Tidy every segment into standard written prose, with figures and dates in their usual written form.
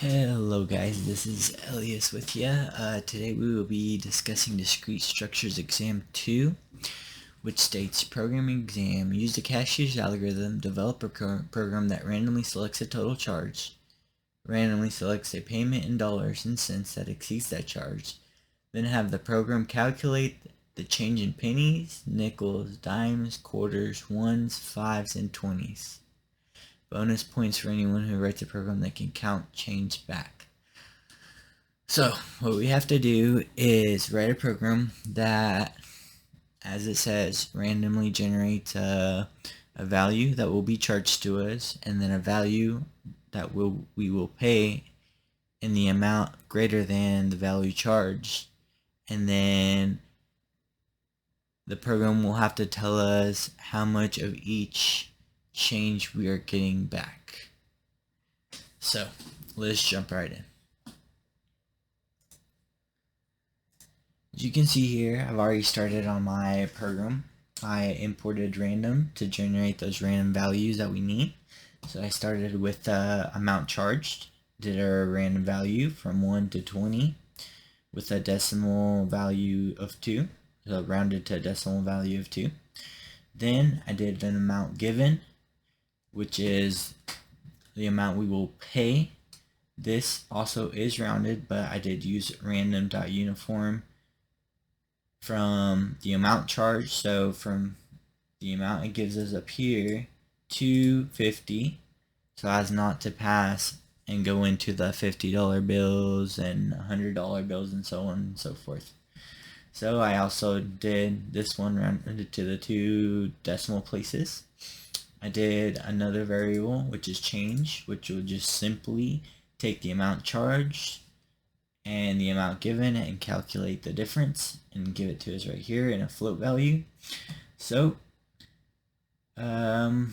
Hello guys, this is Elias with ya. Today we will be discussing Discrete Structures Exam 2, which states Programming Exam. Use the Cashier's algorithm, develop a program that randomly selects a total charge, randomly selects a payment in dollars and cents that exceeds that charge, then have the program calculate the change in pennies, nickels, dimes, quarters, ones, fives, and 20s. Bonus points for anyone who writes a program that can count change back. So what we have to do is write a program that, as it says, randomly generates a value that will be charged to us, and then a value that we will pay in the amount greater than the value charged, and then the program will have to tell us how much of each change we are getting back. So let's jump right in. As you can see here, I've already started on my program. I imported random to generate those random values that we need. So I started with the amount charged, did a random value from 1 to 20 with a decimal value of 2, so rounded to a decimal value of 2. Then I did an amount given, which is the amount we will pay. This also is rounded, but I did use random.uniform from the amount charged. So from the amount it gives us up here to 50, so as not to pass and go into the $50 bills and $100 bills and so on and so forth. So I also did this one rounded to the 2 decimal places. I did another variable, which is change, which will just simply take the amount charged and the amount given and calculate the difference and give it to us right here in a float value. So I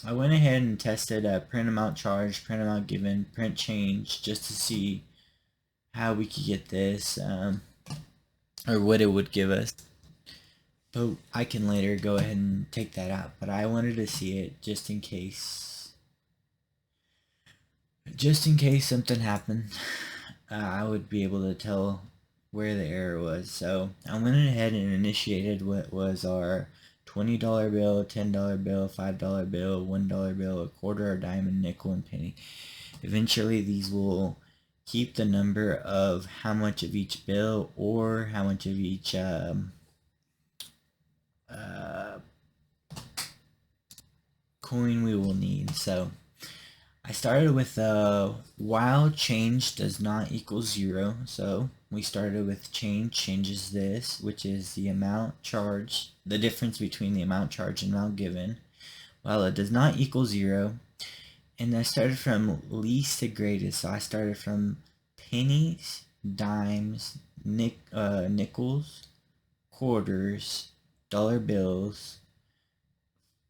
went ahead and tested a print amount charged, print amount given, print change, just to see how we could get this, or what it would give us. But I can later go ahead and take that out, but I wanted to see it just in case something happened. I would be able to tell where the error was. So I went ahead and initiated what was our $20 bill, $10 bill, $5 bill, $1 bill, a quarter, a dime, and nickel and penny. Eventually these will keep the number of how much of each bill or how much of each coin we will need. So I started with while change does not equal 0. So we started with changes this, which is the amount charged, the difference between the amount charged and amount given, while it does not equal 0. And I started from least to greatest. So I started from pennies, dimes, nickels, quarters, dollar bills,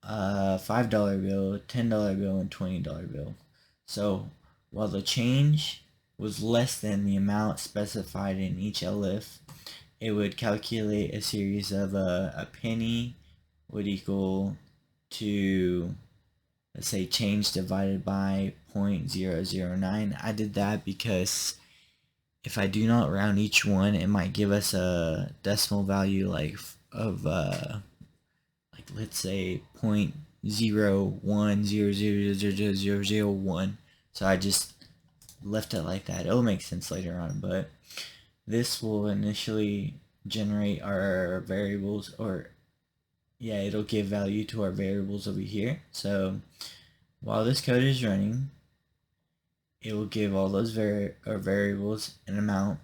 $5 bill, $10 bill, and $20 bill. So while the change was less than the amount specified in each ELIF, it would calculate a series of a penny would equal to, let's say, change divided by 0.009. I did that because if I do not round each one, it might give us a decimal value of let's say 0.01000001. So I just left it like that. It'll make sense later on, but this will initially generate our variables, or yeah, it'll give value to our variables over here. So while this code is running, it will give all those variables an amount.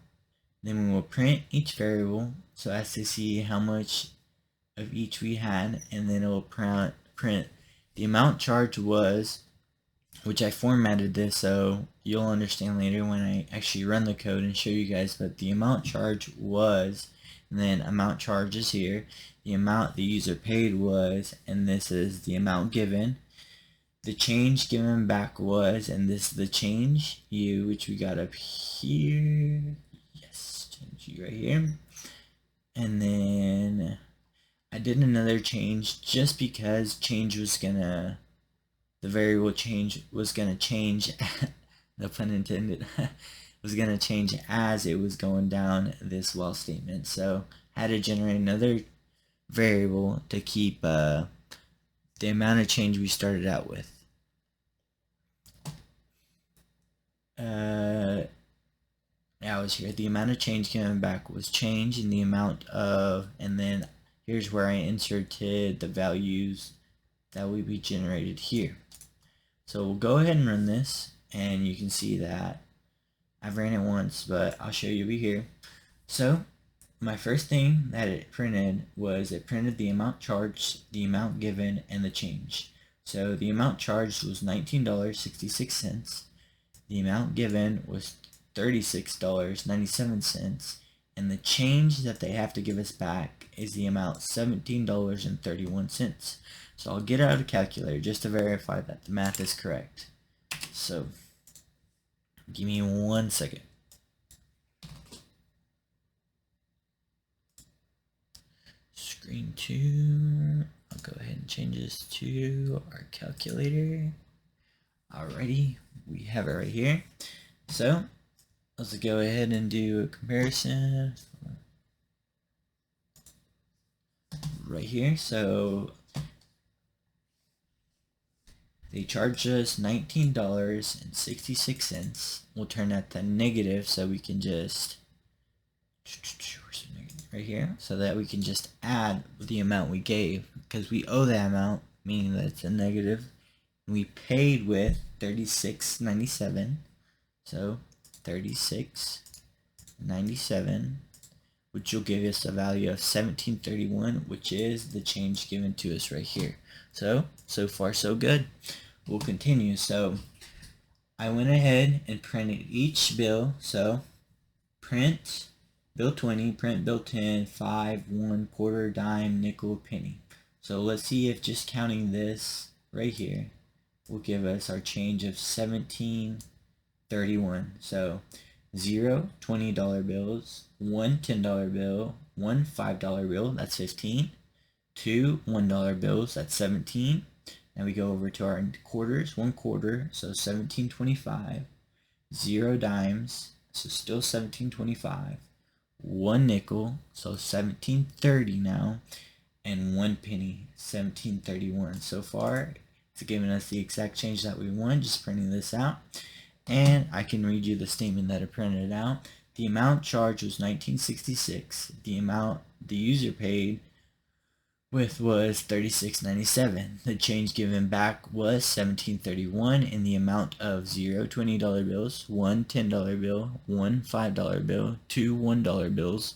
Then we will print each variable so as to see how much of each we had, and then it will print the amount charged was, which I formatted this so you'll understand later when I actually run the code and show you guys, but the amount charged was, and then amount charged is here, the amount the user paid was, and this is the amount given. The change given back was, and this is the change U, which we got up here. Yes, change U right here. And then I did another change just because change was gonna, the variable change was gonna change no pun intended, was going to change as it was going down this while statement. So I had to generate another variable to keep the amount of change we started out with. Now is here. The amount of change coming back was change in the amount of, and then here's where I inserted the values that will be generated here. So we'll go ahead and run this, and you can see that I've ran it once, but I'll show you over here. So my first thing that it printed was it printed the amount charged, the amount given, and the change. So the amount charged was $19.66. The amount given was $36.97, and the change that they have to give us back is the amount $17.31. So I'll get out a calculator just to verify that the math is correct. So give me 1 second. Screen 2. I'll go ahead and change this to our calculator. Alrighty, we have it right here. So let's go ahead and do a comparison right here. So they charged us $19.66. We'll turn that to negative so we can just right here, so that we can just add the amount we gave, because we owe that amount, meaning that it's a negative. We paid with $36.97, so $36.97, which will give us a value of $17.31, which is the change given to us right here. So far so good. We'll continue. So I went ahead and printed each bill. So print bill 20, print bill 10, 5, 1, quarter, dime, nickel, penny. So let's see if just counting this right here will give us our change of $17.31. So 0 $20 bills, 1 $10 bill, 1 $5 bill, that's 15, 2 $1 bills, that's 17. Now we go over to our quarters, 1 quarter, so 17.25, 0 dimes, so still 17.25, 1 nickel, so 17.30 now, and 1 penny, 17.31. So far, it's giving us the exact change that we want, just printing this out. And I can read you the statement that I printed out. The amount charged was $19.66. The amount the user paid with was $36.97. The change given back was $17.31 in the amount of 0 $20 bills, 1 $10 bill, 1 $5 bill, 2 $1 bills,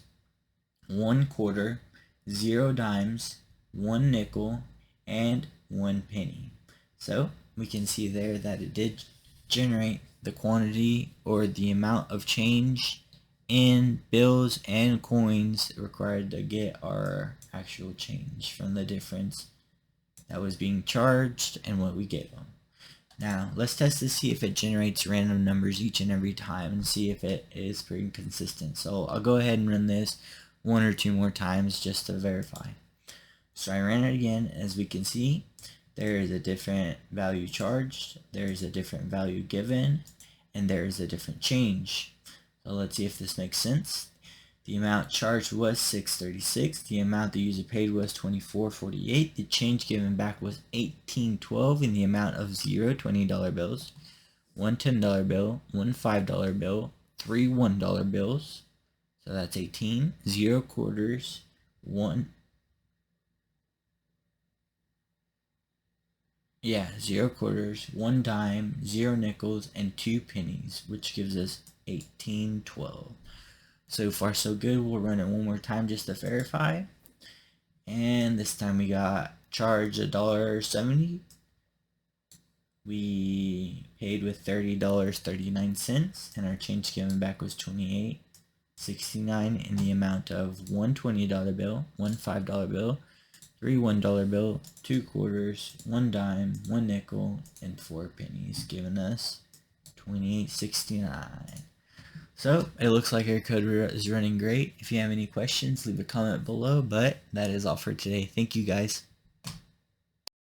1 quarter, 0 dimes, 1 nickel, and 1 penny. So we can see there that it did generate the quantity or the amount of change in bills and coins required to get our actual change from the difference that was being charged and what we gave them. Now let's test to see if it generates random numbers each and every time and see if it is pretty consistent. So I'll go ahead and run this 1 or 2 more times just to verify. So I ran it again. As we can see, there is a different value charged, there is a different value given, and there is a different change. So let's see if this makes sense. The amount charged was $6.36. The amount the user paid was $24.48. The change given back was $18.12 in the amount of 0 $20 bills, 1 $10 bill, 1 $5 bill, 3 $1 bills. So that's 18. 0 quarters, 0 quarters, 1 dime, 0 nickels, and 2 pennies, which gives us $18.12. So far so good. We'll run it one more time just to verify. And this time we got charged $1.70. We paid with $30.39, and our change given back was $28.69 in the amount of 1 $20 bill, 1 $5 bill, 3 $1 bill, 2 quarters, 1 dime, 1 nickel, and 4 pennies, giving us $28.69. So it looks like our code is running great. If you have any questions, leave a comment below, but that is all for today. Thank you guys.